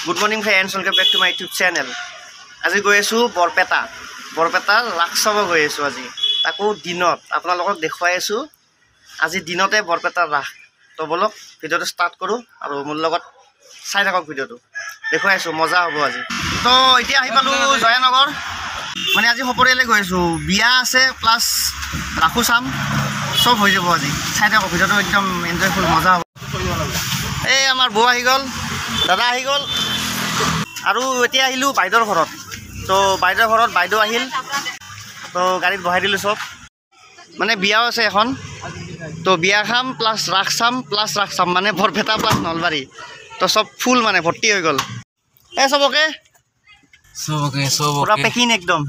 Good morning friends, welcome back to my YouTube channel. আজি গৈ আছো বৰপেটাৰ ৰাস চাব গৈ আছো আজি তাকো দিনত আপোনালোকক দেখুৱাই আছো আজি দিনতে বৰপেটাৰ ৰাস তো বলক ভিডিওটো ষ্টাৰ্ট কৰো আৰু মোৰ লগত চাই থাকক ভিডিওটো দেখুৱাই আছো মজা হ'ব আজি তো এতিয়া আহি পালো জয়ানগৰ মানে আজি হপৰিয়ালে গৈ আছো বিয়া আছে প্লাস ৰাখু চাম সব হৈ যাব আজি চাই থাকক ভিডিওটো একদম এনজয়ফুল মজা হ'ব এই আমাৰ বৌ আহি গল দাদা আহি গল আৰু এতিয়া আহিলো বাইদৰ ঘৰত তো বাইদৰ ঘৰত বাইদেউ আহিল তো গাড়ীত বহাই দিলো সব মানে বিয়াও আছে এখন তো বিয়া খাম প্লাস ৰাস চাম মানে বৰপেটা প্লাস নলবাৰী তো সব ফুল মানে ভৰ্তি হৈ গল এ সবকে পুৰা পেকিং একদম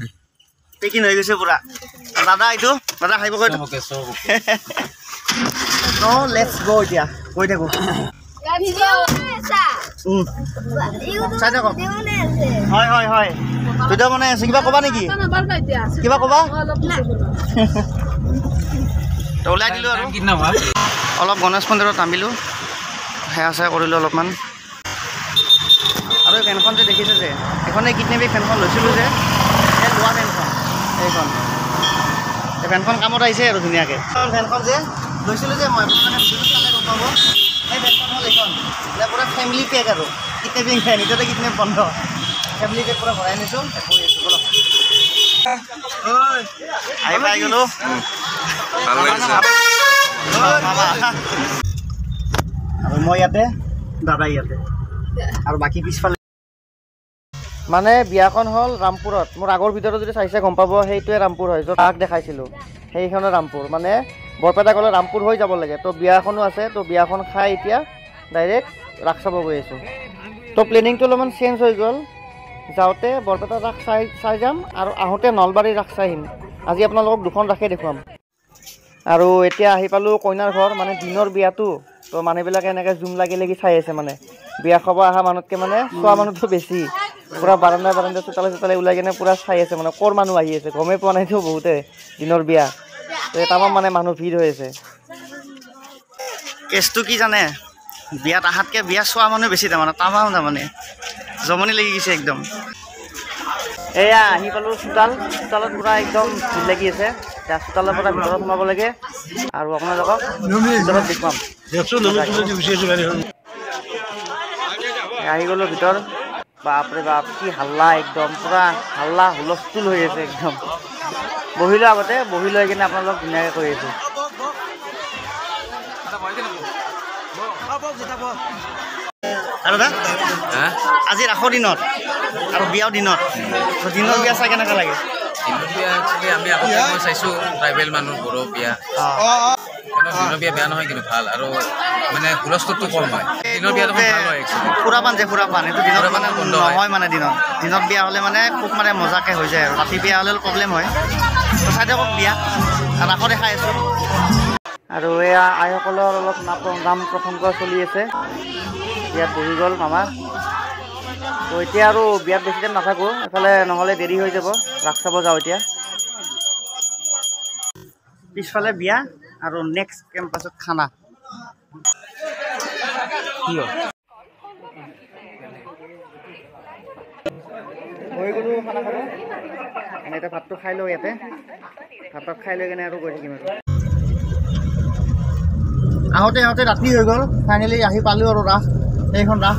পেকিং হৈ গৈছে পুৰা দাদা এইটো দাদা খাইব কৈ তো লেটস গো এতিয়া গৈ থাকো চাই থাকক হয় ভিডিও বনাই আছে কিবা কবা নেকি কিবা কবা তো ওলাই দিলো আৰু অলপ গণেশ মন্দিৰত নামিলো সেয়া চাই কৰিলো অলপমান আৰু ফেনখন যে দেখিছে যে এখন এই কিডনেপি ফেনখন লৈছিলোঁ যে এই লোৱা ফেনখন এইখন এই ফেনখন কামত আহিছে আৰু ধুনীয়াকৈ ফেনখন যে লৈছিলোঁ যে মই মানে ভিডিঅ'টো চালে গম পাব এই ফেনখন হ'ল এইখন এতিয়া পূৰা ফেমিলি পেক আৰু কিডনেপিং ফেন এতিয়াতে কিডনেপ বন্ধ ফেমিলি পেক পূৰা ভৰাই আনিছোঁ কৰি আছোঁ বলক আহি পাই গ'লোঁ আৰু মই ইয়াতে দাদা ইয়াতে আৰু বাকী পিছফালে মানে বিয়াখন হ'ল ৰামপুৰত মোৰ আগৰ ভিডিঅ'টো যদি চাইছে গম পাব সেইটোৱে ৰামপুৰ হয় য'ত তাক দেখাইছিলোঁ সেইখনে ৰামপুৰ মানে বৰপেটা গ'লে ৰামপুৰ হৈ যাব লাগে তো বিয়াখনো আছে তো বিয়াখন খাই এতিয়া ডাইৰেক্ট ৰাস চাব গৈ আছোঁ তো প্লেনিংটো অলপমান চেঞ্জ হৈ গ'ল যাওঁতে বৰপেটা ৰাস চাই যাম আৰু আহোঁতে নলবাৰী ৰাস চাই আহিম আজি আপোনালোকক দুখন ৰাসে দেখুৱাম আৰু এতিয়া আহি পালোঁ কইনাৰ ঘৰ মানে দিনৰ বিয়াটো তো মানুহবিলাকে এনেকৈ জুম লাগি চাই আছে মানে বিয়া খাব অহা মানুহতকৈ মানে চোৱা মানুহটো বেছি পুৰা বাৰান্দা চোতালে ওলাই কিনে পুৰা চাই আছে মানে ক'ৰ মানুহ আহি আছে গমেই পোৱা নাইতো বহুতে দিনৰ বিয়া তো তামাম মানে মানুহ ভিৰ হৈ আছে কেছটো কি জানে বিয়াত আহাতকৈ বিয়া চোৱা মানুহ বেছি তাৰমানে তাৰমানে জমনি লাগি গৈছে একদম এয়া আহি পালোঁ চোতালত পুৰা একদম ভিৰ লাগি আছে এতিয়া চোতালৰ পৰা ভিতৰত সোমাব লাগে আৰু আপোনালোকক ভিতৰত দেখুৱাম আহি গ'লোঁ ভিতৰ বাপৰে বাপ কি হাল্লা একদম পুৰা হাল্লা হুলস্থুল হৈ আছে একদম বহিলোঁ আগতে বহি লৈ কিনে আপোনালোক ধুনীয়াকৈ কৰি আছোঁ আৰু দা আজি ৰাসৰ দিনত আৰু বিয়াও দিনত বিয়া চাই কেনেকুৱা লাগে দিনৰ বিয়া একচুৱেলি আমি আগতে মই চাইছোঁ ট্ৰাইবেল মানুহ বড়ো বিয়া দিনৰ বিয়া বেয়া নহয় কিন্তু ভাল আৰু মানে হুলস্থুলটো কম হয় দিনৰ বিয়াটো ভাল হয় সুৰাপান এইটো দিনত মানে নহয় মানে দিনত বিয়া হ'লে মানে খুব মানে মজাকৈ হৈ যায় আৰু ৰাতি বিয়া হ'লে প্ৰব্লেম হয় তো চাই থাকক বিয়া ৰাসো দেখাই আছোঁ আৰু এয়া আইসকলৰ অলপ নাম প্ৰসংগ চলি আছে বিয়াত বহি গ'ল মামা তো এতিয়া আৰু বিয়াত বেছি টাইম নাথাকোঁ এফালে নহ'লে দেৰি হৈ যাব ৰাস চাব যাওঁ এতিয়া পিছফালে বিয়া আৰু নেক্সট কেম্পাছত খানা কি হ'ল হৈ গ'লোঁ খানা খাব মানে এতিয়া ভাতটো খাই লওঁ ইয়াতে ভাতত খাই লৈ কিনে আৰু গৈ থাকিম আৰু আহোঁতে ৰাতি হৈ গ'ল ফাইনেলি আহি পালোঁ আৰু ৰাস এইখন ৰাস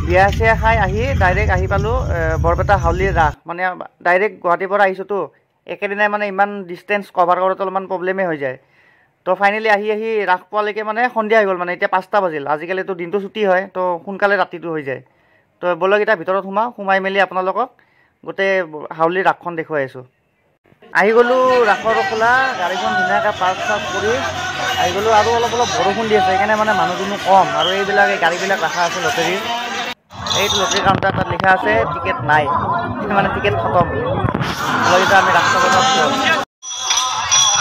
বিয়া চিয়া খাই আহি ডাইৰেক্ট আহি পালোঁ বৰপেটা হাউলিৰ ৰাস মানে ডাইৰেক্ট গুৱাহাটীৰ পৰা আহিছোঁতো একেদিনাই মানে ইমান ডিষ্টেঞ্চ কভাৰ কৰোঁতে অলপমান প্ৰব্লেমেই হৈ যায় তো ফাইনেলি আহি ৰাস পোৱালৈকে মানে সন্ধিয়া হৈ গ'ল মানে এতিয়া 5টা বাজিল আজিকালিতো দিনটো ছুটি হয় তো সোনকালে ৰাতিটো হৈ যায় তো বলক এতিয়া ভিতৰত সোমাই মেলি আপোনালোকক গোটেই হাউলিৰ ৰাসখন দেখুৱাই আছোঁ আহি গ'লোঁ ৰাসৰ খোলা গাড়ীখন ধুনীয়াকৈ পাৰ্ক কৰি আহি গ'লোঁ আৰু অলপ বৰষুণ দি আছে সেইকাৰণে মানে মানুহজনো কম আৰু এইবিলাক গাড়ীবিলাক ৰখা আছে লটাৰীৰ এইটো লটাৰী কাউণ্টাৰ তাত লিখা আছে টিকেট নাই মানে টিকেট খতম এতিয়া আমি ৰাস চাব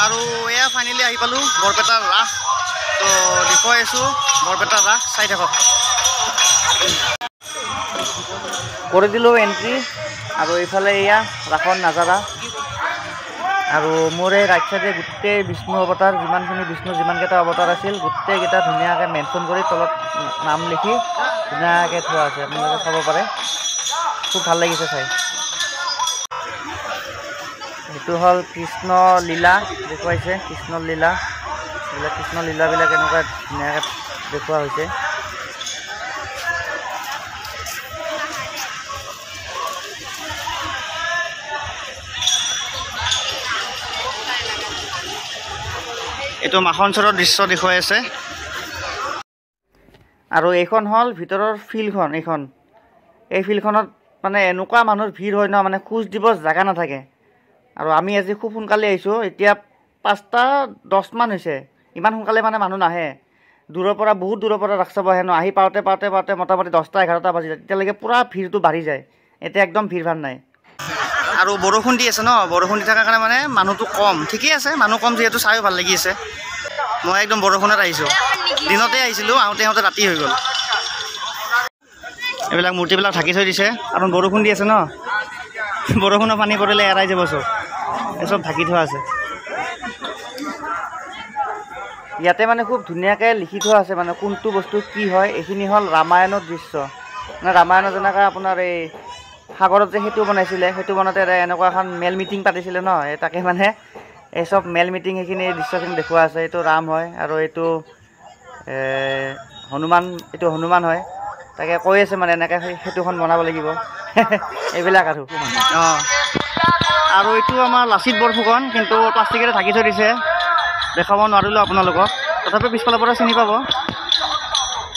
আৰু এয়া ফাইনেলি আহি পালোঁ বৰপেটাৰ ৰাস তো দেখুৱাই আছোঁ বৰপেটাৰ ৰাস চাই থাকক কৰি দিলোঁ এণ্ট্ৰি আৰু এইফালে এয়া ৰাসৰ নাজাৰা আৰু মোৰ এই ৰাইট চাইডে গোটেই বিষ্ণু অৱতাৰ যিমানকেইটা অৱতাৰ আছিল গোটেইকেইটা ধুনীয়াকৈ মেনশ্যন কৰি তলত নাম লিখি ধুনীয়াকৈ থোৱা আছে, আপোনালোকে চাব পাৰে। খুব ভাল লাগিছে চাই। এইটো হ'ল কৃষ্ণ লীলা দেখুৱাইছে, কৃষ্ণৰ লীলা। এইবিলাক কৃষ্ণ লীলাবিলাক এনেকুৱা ধুনীয়াকৈ দেখুওৱা হৈছে। এইটো মাখন চৰৰ দৃশ্য দেখুৱাই আছে। আৰু এইখন হ'ল ভিতৰৰ ফিল্ডখন। এই ফিল্ডখনত মানে এনেকুৱা মানুহৰ ভিৰ হয় ন, মানে খোজ দিব জেগা নাথাকে। আৰু আমি আজি খুব সোনকালে আহিছোঁ, এতিয়া 5:10 মান হৈছে। ইমান সোনকালে মানে মানুহ নাহে। বহুত দূৰৰ পৰা ৰাস চাব আহে ন, আহি পাওঁতে মোটামুটি 10-11টা বাজি যায়। তেতিয়ালৈকে পূৰা ভিৰটো বাঢ়ি যায়। এতিয়া একদম ভিৰ ভাৰ নাই। আৰু বৰষুণ দি আছে ন, বৰষুণ দি থকাৰ কাৰণে মানে মানুহটো কম। ঠিকেই আছে, মানুহ কম যিহেতু চাইও ভাল লাগি আছে। মই একদম বৰষুণত আহিছোঁ, দিনতে আহিছিলোঁ, আহোঁতে ৰাতি হৈ গ'ল। এইবিলাক মূৰ্তিবিলাক ঢাকি থৈ দিছে, কাৰণ বৰষুণ দি আছে ন, বৰষুণৰ পানী পৰিলে এৰাই যাব চব, চব ঢাকি থোৱা আছে। ইয়াতে মানে খুব ধুনীয়াকৈ লিখি থোৱা আছে, মানে কোনটো বস্তু কি হয়। এইখিনি হ'ল ৰামায়ণৰ দৃশ্য। মানে ৰামায়ণত যেনেকৈ আপোনাৰ এই সাগৰত যে সেতু বনাইছিলে, সেতু বনাওঁতে এনেকুৱা এখন মেল মিটিং পাতিছিলে ন, তাকে মানে এই চব মেল মিটিং সেইখিনি দৃশ্যখিনি দেখুওৱা আছে। এইটো ৰাম হয় আৰু এইটো হনুমান হয়। তাকে কৈ আছে মানে এনেকৈ সেতুখন বনাব লাগিব এইবিলাক আৰু। আৰু এইটো আমাৰ লাচিত বৰফুকন, কিন্তু প্লাষ্টিকেৰে ঢাকি থৈ দিছে, দেখাব নোৱাৰিলোঁ আপোনালোকক। তথাপিও পিছফালৰ পৰা চিনি পাব।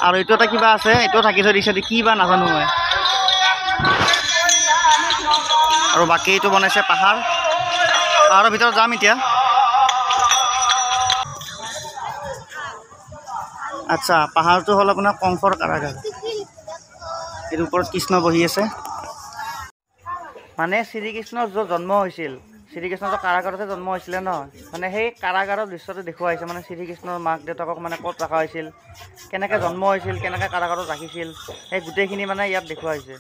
আৰু এইটো এটা কিবা আছে, এইটোও ঢাকি থৈ দিছে, কি বা নাজানো মই। আৰু বাকী এইটো বনাইছে পাহাৰৰ ভিতৰত যাম এতিয়া। আচ্ছা, পাহাৰটো হ'ল আপোনাৰ কংসৰ কাৰাগাৰ। এইটোৰ ওপৰত কৃষ্ণ বহি আছে। মানে শ্ৰীকৃষ্ণৰ য'ত জন্ম হৈছিল, শ্ৰীকৃষ্ণৰ কাৰাগাৰতে জন্ম হৈছিলে ন, মানে সেই কাৰাগাৰৰ দৃশ্যটো দেখুওৱা হৈছে। মানে শ্ৰীকৃষ্ণৰ মাক দেউতাকক মানে ক'ত ৰখা হৈছিল, কেনেকৈ জন্ম হৈছিল, কেনেকৈ কাৰাগাৰত ৰাখিছিল, সেই গোটেইখিনি মানে ইয়াত দেখুওৱা হৈছে।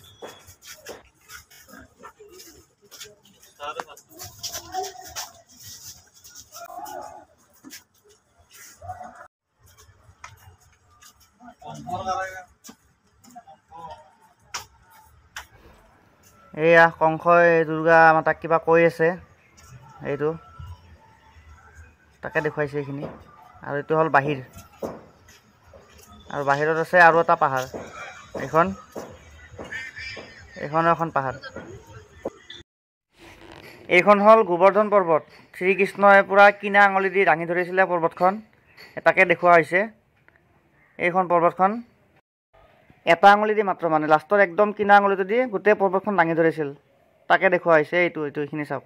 এয়া কংসই দুৰ্গা মাতাক কিবা কৈ আছে, এইটো তাকে দেখুৱাইছে এইখিনি। আৰু এইটো হ'ল বাহিৰ, আৰু বাহিৰত আছে আৰু এটা পাহাৰ। এইখনো এখন পাহাৰ। এইখন হ'ল গোবৰ্ধন পৰ্বত। শ্ৰীকৃষ্ণই পূৰা কিনা আঙুলি দি দাঙি ধৰিছিলে পৰ্বতখন, তাকে দেখুওৱা হৈছে। এইখন পৰ্বতখন এটা আঙুলি দি মাত্ৰ, মানে লাষ্টৰ একদম কিনা আঙুলিটো দি গোটেই পৰ্বতখন দাঙি ধৰিছিল, তাকে দেখুওৱা হৈছে। এইখিনি চাওক।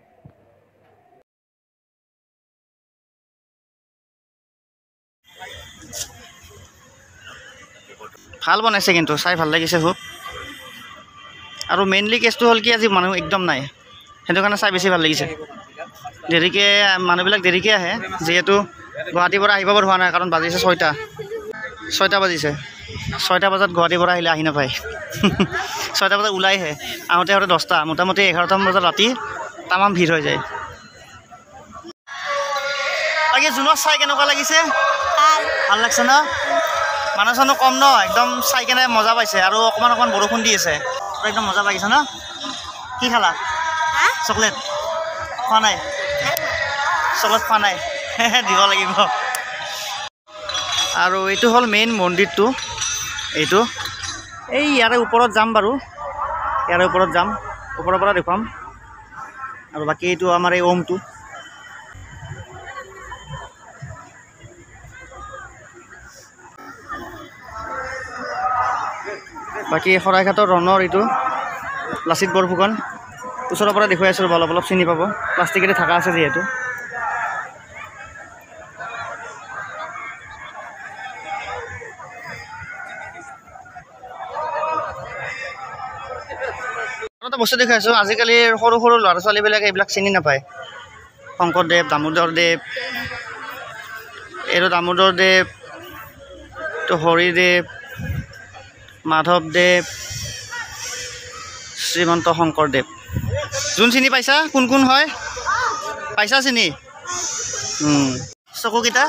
ভাল বনাইছে, কিন্তু চাই ভাল লাগিছে খুব। আৰু মেইনলি কেছটো হ'ল কি, আজি মানুহ একদম নাই, সেইটো কাৰণে চাই বেছি ভাল লাগিছে। মানুহবিলাক দেৰিকৈ আহে, যিহেতু গুৱাহাটীৰ পৰা আহিব হোৱা নাই, কাৰণ বাজিছে 6টা বাজিছে। 6টা বজাত গুৱাহাটীৰ পৰা আহিলে আহি নাপায়। 6টা বজাত ওলাইহে, আহোঁতে 10টা, মোটামুটি 11টামান বজাত ৰাতি তামাম ভিৰ হৈ যায়। বাকী জোনত চাই কেনেকুৱা লাগিছে? ভাল লাগছে ন? মানুহ চানুহ কম ন, একদম চাই কেনে মজা পাইছে। আৰু অকণমান বৰষুণ দি আছে, একদম মজা লাগিছে ন? কি খালা? চকলেট খোৱা নাই? চকলেট খোৱা নাই? দিব লাগিব। আৰু এইটো হ'ল মেইন মন্দিৰটো। ইয়াৰে ওপৰত যাম বাৰু, ওপৰৰ পৰা দেখুৱাম। আৰু বাকী এইটো আমাৰ এই ওমটো। বাকী শৰাইঘাটৰ ৰণৰ এইটো লাচিত বৰফুকন, ওচৰৰ পৰা দেখুৱাই আছোঁ, অলপ চিনি পাব, প্লাষ্টিকেৰে ঢাকা আছে যিহেতু। এটা বস্তু দেখাই আছোঁ, আজিকালি সৰু ল'ৰা ছোৱালীবিলাকে এইবিলাক চিনি নাপায়। শংকৰদেৱ, দামোদৰদেৱ, এইটো দামোদৰদেৱ, এইটো হৰিদেৱ, মাধৱদেৱ, শ্ৰীমন্ত শংকৰদেৱ। যোন চিনি পাইছা কোন হয়? পাইছা চিনি চকুকেইটা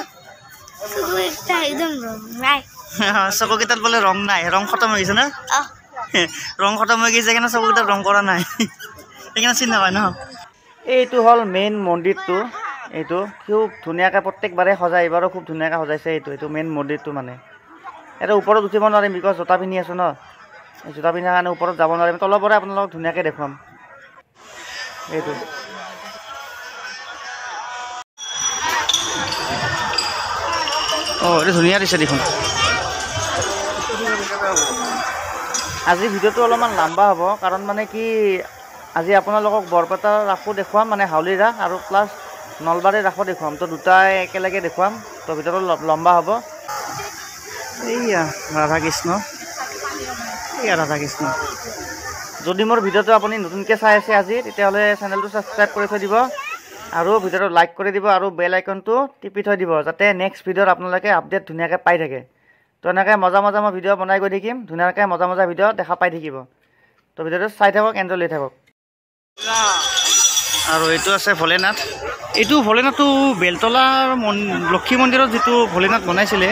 চকুকেইটাত বোলে ৰং নাই ৰং খতম হৈ গৈছে না ৰং খতম হৈ গৈছে সেইকাৰণে চকুকেইটাত ৰং কৰা নাই সেইকাৰণে চিনি নাপায় ন এইটো হ'ল মেইন মন্দিৰটো এইটো খুব ধুনীয়াকৈ প্ৰত্যেকবাৰে সজাই এইবাৰো খুব ধুনীয়াকৈ সজাইছে এইটো মেইন মন্দিৰটো মানে এটা ওপৰত উঠিব নোৱাৰিম বিকজ জোতা পিন্ধি আছোঁ ন এই জোতা পিন্ধাৰ কাৰণে ওপৰত যাব নোৱাৰিম তলৰ পৰাই আপোনালোকক ধুনীয়াকৈ দেখুৱাম এইটো এইটো ধুনীয়া দিছে দেখোন আজিৰ ভিডিঅ'টো অলপমান লম্বা হ'ব কাৰণ মানে কি আজি আপোনালোকক বৰপেটাৰ ৰাসো দেখুৱাম মানে হাউলি ৰাস আৰু প্লাছ নলবাৰীৰ ৰাসো দেখুৱাম তো দুটাই একেলগে দেখুৱাম তো ভিডিঅ'টো লম্বা হ'ব এইয়া ৰাধা কৃষ্ণ যদি মোৰ ভিডিঅ'টো আপুনি নতুনকৈ চাই আছে আজি তেতিয়াহ'লে চেনেলটো ছাবস্ক্ৰাইব কৰি থৈ দিব আৰু ভিডিঅ'টো লাইক কৰি দিব আৰু বেল আইকনটো টিপি থৈ দিব যাতে নেক্সট ভিডিঅ'ত আপোনালোকে আপডেট ধুনীয়াকৈ পাই থাকে তো এনেকৈ মজা মই ভিডিঅ' বনাই গৈ থাকিম ধুনীয়াকৈ মজা ভিডিঅ' দেখা পাই থাকিব তো ভিডিঅ'টো চাই থাকক এনজয় লৈ থাকক আৰু এইটো আছে ভোলেনাথ এইটো ভোলেনাথটো বেলতলাৰ লক্ষী মন্দিৰত যিটো ভোলেনাথ বনাইছিলে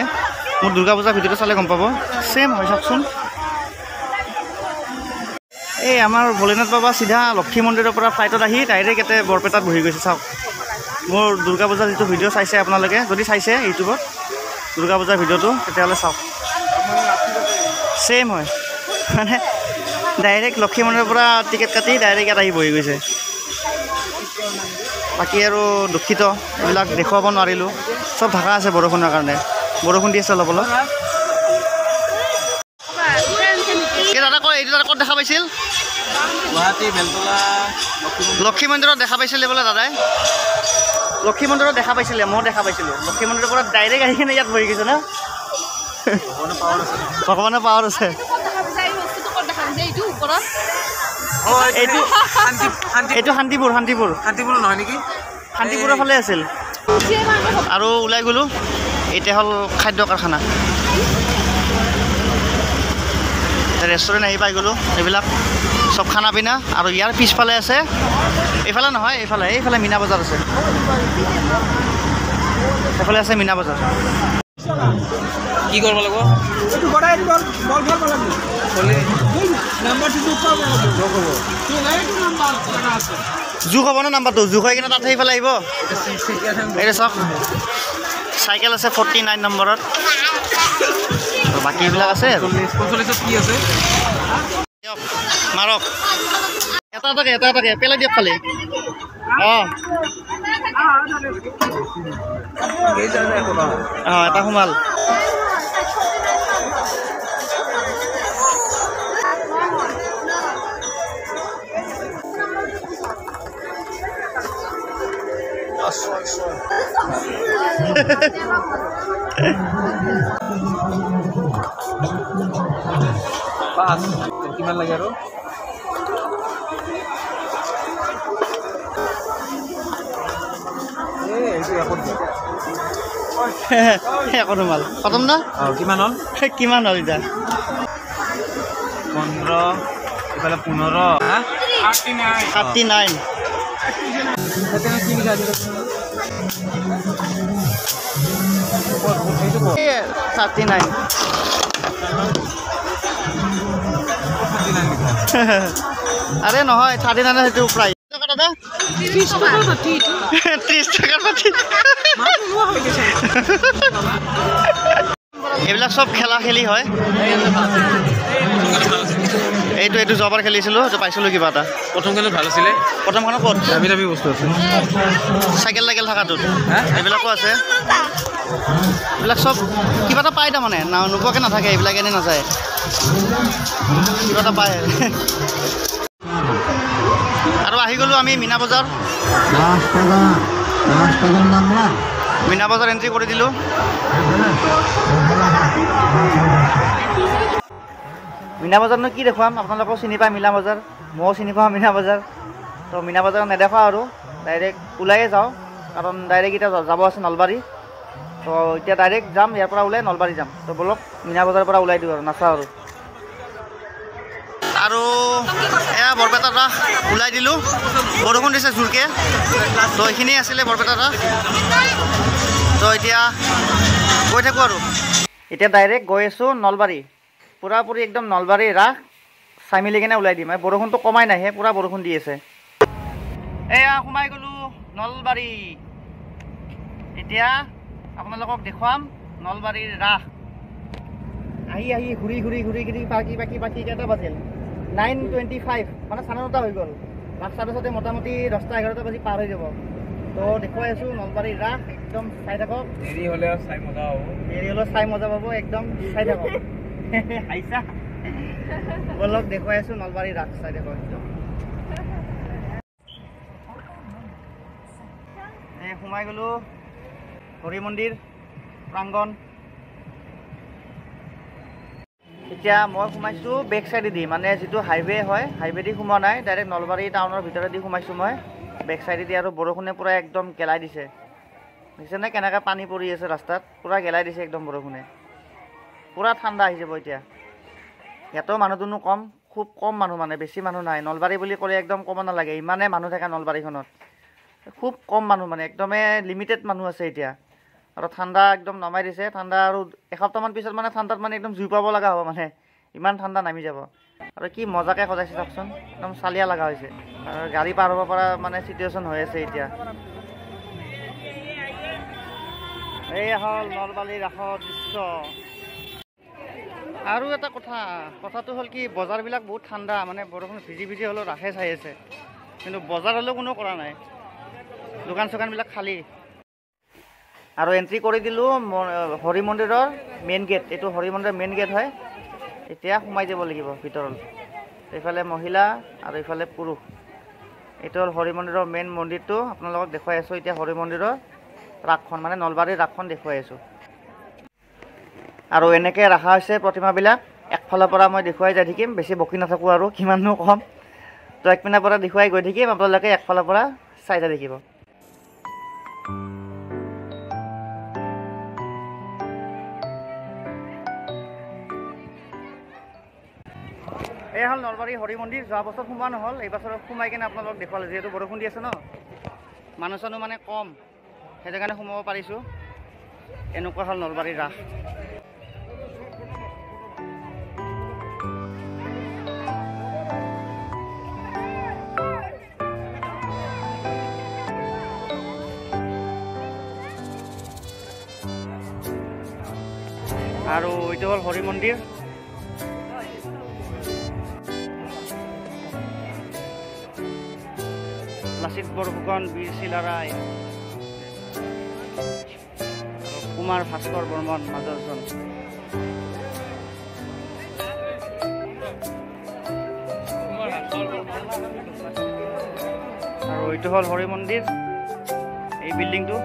মোৰ দুৰ্গা পূজাৰ ভিডিঅ'টো চালে গম পাব ছেম হয় চাওকচোন এই আমাৰ ভোলেনাথ বাবা চিধা লক্ষী মন্দিৰৰ পৰা ফ্লাইটত আহি ডাইৰেক্ট ইয়াতে বৰপেটাত বহি গৈছে চাওক মোৰ দুৰ্গা পূজাৰ যিটো ভিডিঅ' চাইছে আপোনালোকে যদি চাইছে ইউটিউবত দুৰ্গা পূজাৰ ভিডিঅ'টো তেতিয়াহ'লে চাওক ছেম হয় মানে ডাইৰেক্ট লক্ষী মন্দিৰৰ পৰা টিকেট কাটি ডাইৰেক্ট ইয়াত আহি বহি গৈছে বাকী আৰু দুখিত এইবিলাক দেখুৱাব নোৱাৰিলোঁ চব ঢাকা আছে বৰষুণৰ কাৰণে বৰষুণ দি আছে অলপ অলপ দাদা কয় এইটো দাদা ক'ত দেখা পাইছিল গুৱাহাটী বেলতলা লক্ষী মন্দিৰত দেখা পাইছিলে বোলে দাদাই লক্ষী মন্দিৰত দেখা পাইছিলে মই দেখা পাইছিলোঁ লক্ষী মন্দিৰৰ পৰা ডাইৰেক্ট আহি কিনে ইয়াত বহি গৈছে না ভগৱানৰ পাৱাৰ আছে এইটো শান্তিপুৰ নহয় নেকি শান্তিপুৰৰ ফালে আছিল আৰু ওলাই গ'লোঁ এতিয়া হ'ল খাদ্য কাৰখানা ৰেষ্টুৰেণ্ট আহি পাই গ'লোঁ এইবিলাক চব খানা পিনা আৰু ইয়াৰ পিছফালে আছে এইফালে নহয় এইফালে মীনা বজাৰ আছে এইফালে আছে মীনা বজাৰ কি কৰিব লাগিব জোখ হ'ব ন নাম্বাৰটো জোখ হৈ কিনে তাত সেইফালে আহিব এইটো চাওক চাইকেল আছে 49 নম্বৰত বাকী এইবিলাক আছে কি আছে মাৰক এটা পেলাই দিয়ক খালি এটা সোমাল কিমান লাগে আৰু একো নোমাল খতম না কিমান হ'ল কিমান হ'ল এতিয়া 15 এইফালে 15 39 আৰে নহয় 39 সেইটো প্ৰাইচ দাদা 30 টকাৰ পাতি এইবিলাক চব খেলা খেলি হয় এইটো জবাৰ খেলিছিলোঁ এইটো পাইছিলোঁ কিবা এটা প্ৰথমখনত ভাল আছিলে প্ৰথমখনত ক'ত দামী বস্তু আছে চাইকেল থকাটোত এইবিলাকো আছে এইবিলাক চব কিবা এটা পায় তাৰমানে নোপোৱাকৈ নাথাকে এইবিলাক এনেই নাযায় কিবা এটা পায় আৰু আহি গ'লোঁ আমি মীনা বজাৰ এণ্ট্ৰি কৰি দিলোঁ মীনা বজাৰনো কি দেখুৱাম আপোনালোকেও চিনি পায় মীনা বজাৰ ময়ো চিনি পাওঁ মীনা বজাৰ তো মীনা বজাৰ নেদেখুৱাওঁ আৰু ডাইৰেক্ট ওলাইয়ে যাওঁ কাৰণ ডাইৰেক্ট এতিয়া যাব আছে নলবাৰী তো এতিয়া ডাইৰেক্ট যাম ইয়াৰ পৰা ওলাই নলবাৰী যাম তো বলক মীনা বজাৰৰ পৰা ওলাই দিওঁ আৰু নাচাওঁ আৰু আৰু এয়া বৰপেটাৰ ৰাস ওলাই দিলোঁ বৰষুণ দিছে জোৰকৈ তো এইখিনি আছিলে বৰপেটাৰ ৰাস তো এতিয়া গৈ থাকোঁ আৰু এতিয়া ডাইৰেক্ট গৈ আছোঁ নলবাৰী পূৰাপূৰি একদম নলবাৰী ৰাস চাই মেলি কিনে ওলাই দিম বৰষুণটো কমাই নাহে পূৰা বৰষুণ দি আছে এয়া সোমাই গ'লোঁ নলবাৰী এতিয়া আপোনালোকক দেখুৱাম নলবাৰীৰ ৰাস আহি আহি ঘূৰি ঘূৰি ঘূৰি ঘূৰি বাকী কেইটা বাজিল 9:25 মানে 9:30 হৈ গ'ল ৰাস চাই পাছতে মোটামুটি 10টা 11টা বাজি পাৰ হৈ যাব তো দেখুৱাই আছোঁ নলবাৰীৰ ৰাস একদম চাই থাকক দেৰি হ'লে চাই মজা হ'ব দেৰি হ'লেও চাই মজা পাব একদম চাই থাকক আহিছা বলক দেখুৱাই আছোঁ নলবাৰীৰ ৰাস চাই থাকক একদম এই সোমাই গ'লোঁ হৰি মন্দিৰ প্ৰাংগণ এতিয়া মই সোমাইছোঁ বেক চাইডেদি মানে যিটো হাইৱে হয় হাইৱেদি সোমোৱা নাই ডাইৰেক্ট নলবাৰী টাউনৰ ভিতৰেদি সোমাইছোঁ মই বেক চাইডেদি আৰু বৰষুণে পূৰা একদম গেলাই দিছে দেখিছেনে কেনেকৈ পানী পৰি আছে ৰাস্তাত পূৰা গেলাই দিছে একদম বৰষুণে পূৰা ঠাণ্ডা আহি যাব এতিয়া ইয়াতো মানুহ দুনুহ কম খুব কম মানুহ মানে বেছি মানুহ নাই নলবাৰী বুলি ক'লে একদম ক'ব নালাগে ইমানে মানুহ থাকে নলবাৰীখনত খুব কম মানুহ মানে একদমেই লিমিটেড মানুহ আছে এতিয়া আৰু ঠাণ্ডা একদম নমাই দিছে ঠাণ্ডা আৰু এসপ্তাহমান পিছত মানে ঠাণ্ডাত মানে একদম জুই পাব লগা হ'ব মানে ইমান ঠাণ্ডা নামি যাব আৰু কি মজাকৈ সজাইছে চাওকচোন একদম চালিয়া লগা হৈছে আৰু গাড়ী পাৰ হ'ব পৰা মানে চিটুৱেশ্যন হৈ আছে এতিয়া এই হ'ল নলবাৰীৰ ৰাসৰ দৃশ্য আৰু এটা কথাটো হ'ল কি বজাৰবিলাক বহুত ঠাণ্ডা মানে বৰষুণ ভিজি ভিজি হ'লেও ৰাসে চাই আছে কিন্তু বজাৰ হ'লেও কোনো কৰা নাই দোকান চোকানবিলাক খালী আৰু এণ্ট্ৰি কৰি দিলোঁ হৰি মন্দিৰৰ মেইন গেট এইটো হৰি মন্দিৰৰ মেইন গেট হয় এতিয়া সোমাই যাব লাগিব ভিতৰত এইফালে মহিলা আৰু এইফালে পুৰুষ এইটো হ'ল হৰি মন্দিৰৰ মেইন মন্দিৰটো আপোনালোকক দেখুৱাই আছোঁ এতিয়া হৰি মন্দিৰৰ ৰাসখন মানে নলবাৰীৰ ৰাসখন দেখুৱাই আছোঁ আৰু এনেকৈ ৰখা হৈছে প্ৰতিমাবিলাক একফালৰ পৰা মই দেখুৱাই যাই থাকিম বেছি বকি নাথাকোঁ আৰু কিমাননো কম তো একপিনৰ পৰা দেখুৱাই গৈ থাকিম আপোনালোকে একফালৰ পৰা চাই যাই থাকিব এই হ'ল নলবাৰী হৰি মন্দিৰ যোৱা বছৰ সোমোৱা নহ'ল এই বছৰ সোমাই কিনে আপোনালোকক দেখুৱালে যিহেতু বৰষুণ দি আছে ন মানুহ চানুহ মানে কম সেইটো কাৰণে সোমাব পাৰিছোঁ এনেকুৱা হ'ল নলবাৰীৰ ৰাস আৰু এইটো হ'ল হৰি মন্দিৰ লাচিত বৰফুকন বীৰ চিলাৰাই কুমাৰ ভাস্কৰ বৰ্মন মাজৰজন আৰু এইটো হ'ল হৰি মন্দিৰ এই বিল্ডিংটো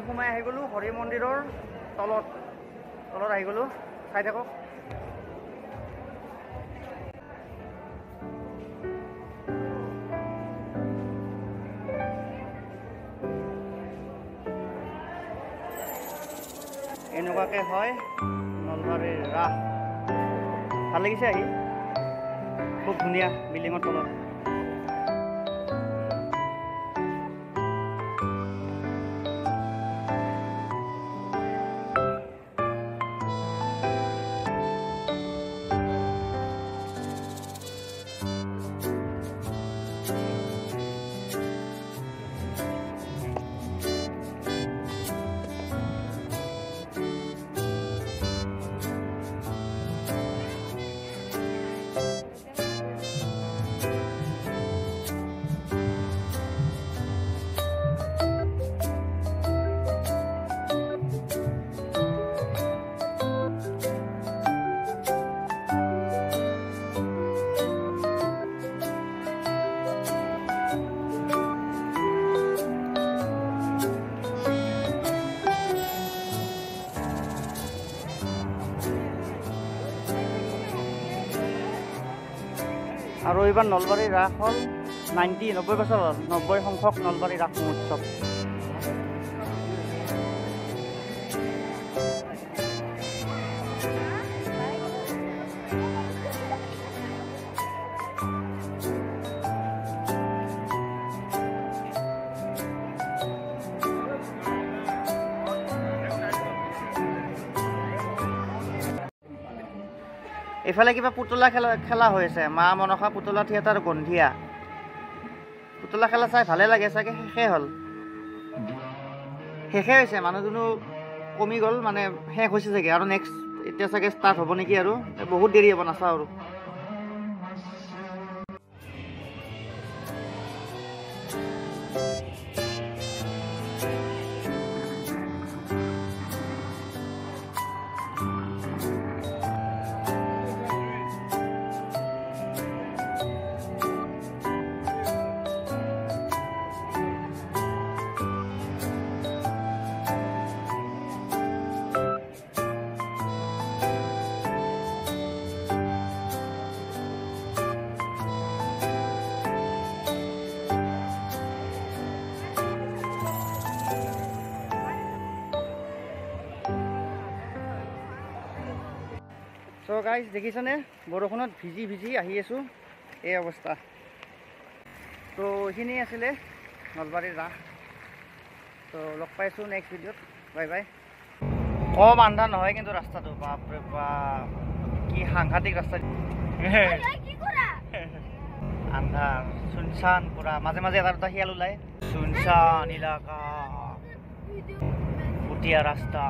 সোমাই আহি গ'লোঁ হৰি মন্দিৰৰ তলত আহি গ'লোঁ চাই থাকক এনেকুৱাকৈ হয় নলবাৰীৰ ৰাস ভাল লাগিছে আহি খুব ধুনীয়া বিল্ডিঙৰ তলত আৰু এইবাৰ নলবাৰীৰ ৰাস হ'ল 90 বছৰ হ'ল 90 সংখ্যক নলবাৰী ৰাস মহোৎসৱ। এইফালে কিবা পুতলা খেলা হৈ আছে, মা মনসা পুতলা থিয়েটাৰ গন্ধিয়া। পুতলা খেলা চাই ভালে লাগে, চাগে শেষে হ'ল, শেষে হৈছে, মানুহ দুনো কমি গ'ল, মানে শেষ হৈছে চাগে। আৰু নেক্সট এতিয়া চাগে ষ্টাৰ্ট হ'ব নেকি, আৰু বহুত দেৰি হ'ব, নাচাওঁ আৰু। চ' গাইজ দেখিছনে, বৰষুণত ভিজি ভিজি আহি আছোঁ, এই অৱস্থা। তো এইখিনি আছিলে নলবাৰীৰ ৰাস। তো লগ পাইছোঁ নেক্সট ভিডিঅ'ত, বাই বাই। কম আন্ধাৰ নহয় কিন্তু ৰাস্তাটো, বাপৰে বাপ কি সাংঘাতিক ৰাস্তা। আন্ধাৰ চুনচান পুৰা, মাজে মাজে এটা দুটা শিয়াল ওলায়। চুনচান ইলাকা, ফুটীয়া ৰাস্তা।